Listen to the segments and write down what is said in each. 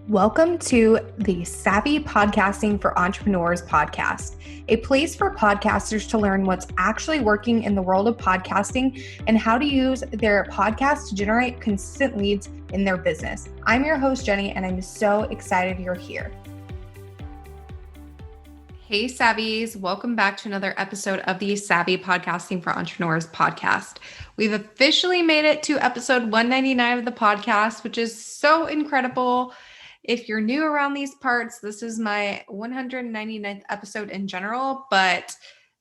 Welcome to the Savvy Podcasting for Entrepreneurs podcast, a place for podcasters to learn what's actually working in the world of podcasting and how to use their podcast to generate consistent leads in their business. I'm your host, Jenny, and I'm so excited you're here. Hey, Savvies. Welcome back to another episode of the Savvy Podcasting for Entrepreneurs podcast. We've officially made it to episode 199 of the podcast, which is so incredible. If you're new around these parts, this is my 199th episode in general, but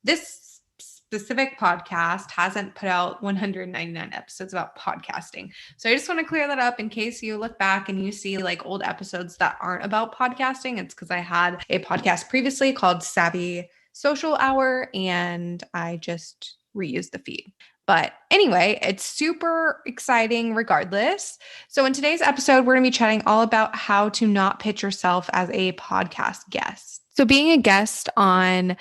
this specific podcast hasn't put out 199 episodes about podcasting. So I just want to clear that up in case you look back and you see like old episodes that aren't about podcasting. It's because I had a podcast previously called Savvy Social Hour, and I just reused the feed. But anyway, it's super exciting regardless. So in today's episode, we're going to be chatting all about how to not pitch yourself as a podcast guest. So being a guest on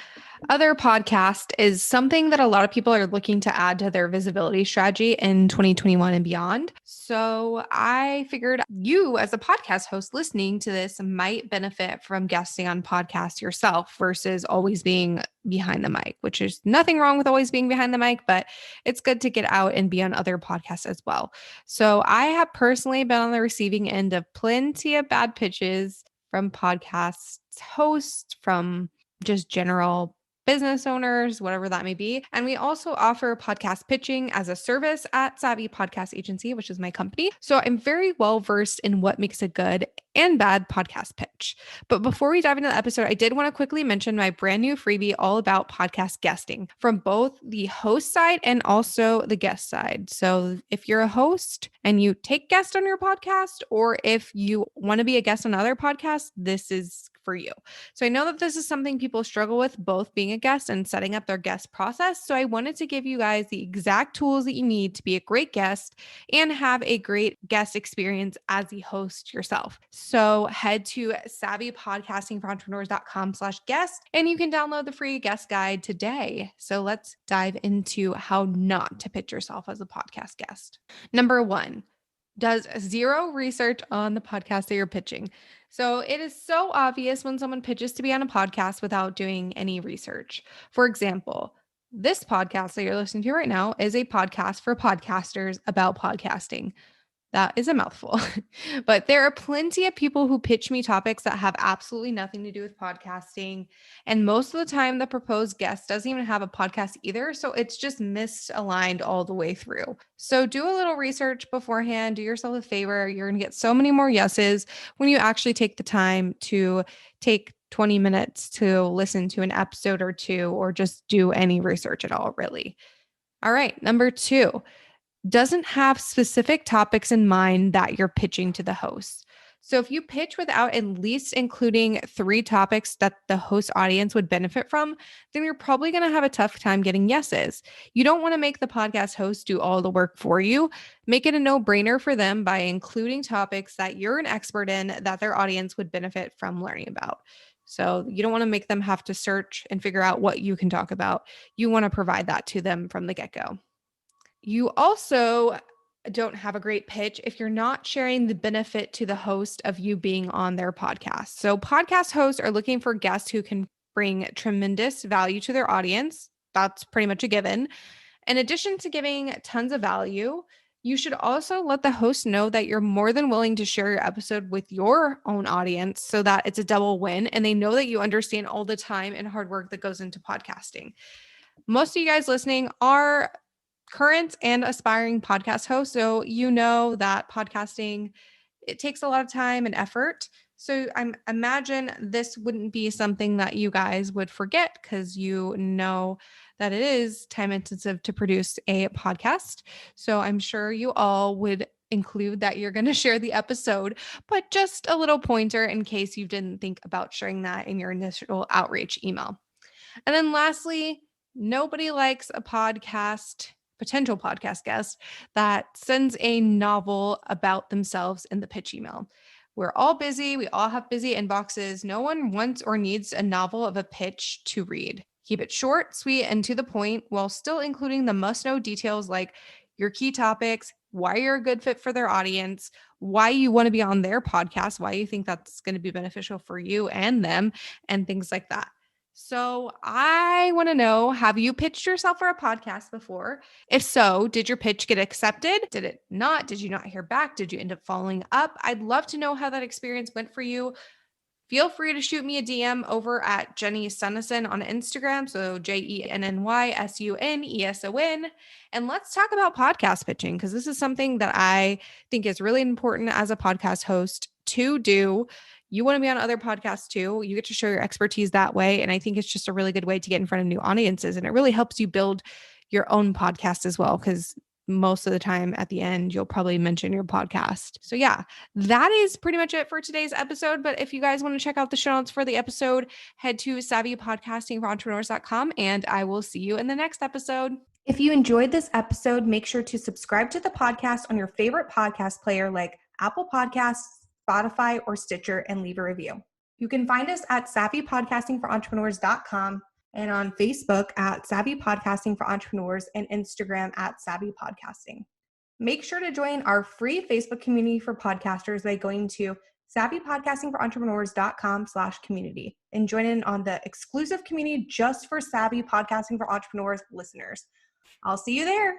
other podcasts is something that a lot of people are looking to add to their visibility strategy in 2021 and beyond. So I figured you as a podcast host listening to this might benefit from guesting on podcasts yourself versus always being behind the mic, which is nothing wrong with always being behind the mic, but it's good to get out and be on other podcasts as well. So I have personally been on the receiving end of plenty of bad pitches from podcast hosts, from just general business owners, whatever that may be. And we also offer podcast pitching as a service at Savvy Podcast Agency, which is my company. So I'm very well versed in what makes a good and bad podcast pitch. But before we dive into the episode, I did want to quickly mention my brand new freebie all about podcast guesting from both the host side and also the guest side. So if you're a host and you take guests on your podcast, or if you want to be a guest on other podcasts, this is for you. So I know that this is something people struggle with, both being a guest and setting up their guest process. So I wanted to give you guys the exact tools that you need to be a great guest and have a great guest experience as the host yourself. So head to savvypodcastingforentrepreneurs.com/guest and you can download the free guest guide today. So let's dive into how not to pitch yourself as a podcast guest. Number one, does zero research on the podcast that you're pitching. So it is so obvious when someone pitches to be on a podcast without doing any research. For example, this podcast that you're listening to right now is a podcast for podcasters about podcasting. That is a mouthful, but there are plenty of people who pitch me topics that have absolutely nothing to do with podcasting. And most of the time, the proposed guest doesn't even have a podcast either. So it's just misaligned all the way through. So do a little research beforehand. Do yourself a favor. You're going to get so many more yeses when you actually take the time to take 20 minutes to listen to an episode or two, or just do any research at all, really. All right. Number two, doesn't have specific topics in mind that you're pitching to the host. So if you pitch without at least including 3 topics that the host audience would benefit from, then you're probably going to have a tough time getting yeses. You don't want to make the podcast host do all the work for you. Make it a no-brainer for them by including topics that you're an expert in that their audience would benefit from learning about. So you don't want to make them have to search and figure out what you can talk about. You want to provide that to them from the get-go. You also don't have a great pitch if you're not sharing the benefit to the host of you being on their podcast. So podcast hosts are looking for guests who can bring tremendous value to their audience. That's pretty much a given. In addition to giving tons of value, you should also let the host know that you're more than willing to share your episode with your own audience so that it's a double win and they know that you understand all the time and hard work that goes into podcasting. Most of you guys listening are current and aspiring podcast hosts. So you know that podcasting, it takes a lot of time and effort. So I imagine this wouldn't be something that you guys would forget because you know that it is time intensive to produce a podcast. So I'm sure you all would include that you're going to share the episode, but just a little pointer in case you didn't think about sharing that in your initial outreach email. And then lastly, nobody likes a potential podcast guest that sends a novel about themselves in the pitch email. We're all busy. We all have busy inboxes. No one wants or needs a novel of a pitch to read. Keep it short, sweet, and to the point while still including the must-know details like your key topics, why you're a good fit for their audience, why you want to be on their podcast, why you think that's going to be beneficial for you and them, and things like that. So I want to know, have you pitched yourself for a podcast before? If so, did your pitch get accepted? Did it not? Did you not hear back? Did you end up following up? I'd love to know how that experience went for you. Feel free to shoot me a DM over at Jenny Suneson on Instagram. So JennySuneson. And let's talk about podcast pitching, because this is something that I think is really important as a podcast host to do. You want to be on other podcasts too. You get to show your expertise that way. And I think it's just a really good way to get in front of new audiences. And it really helps you build your own podcast as well, because most of the time at the end, you'll probably mention your podcast. So yeah, that is pretty much it for today's episode. But if you guys want to check out the show notes for the episode, head to savvypodcastingforentrepreneurs.com, and I will see you in the next episode. If you enjoyed this episode, make sure to subscribe to the podcast on your favorite podcast player like Apple Podcasts, Spotify, or Stitcher, and leave a review. You can find us at savvypodcastingforentrepreneurs.com and on Facebook at Savvy Podcasting for Entrepreneurs and Instagram at Savvy Podcasting. Make sure to join our free Facebook community for podcasters by going to savvypodcastingforentrepreneurs.com/community and join in on the exclusive community just for Savvy Podcasting for Entrepreneurs listeners. I'll see you there.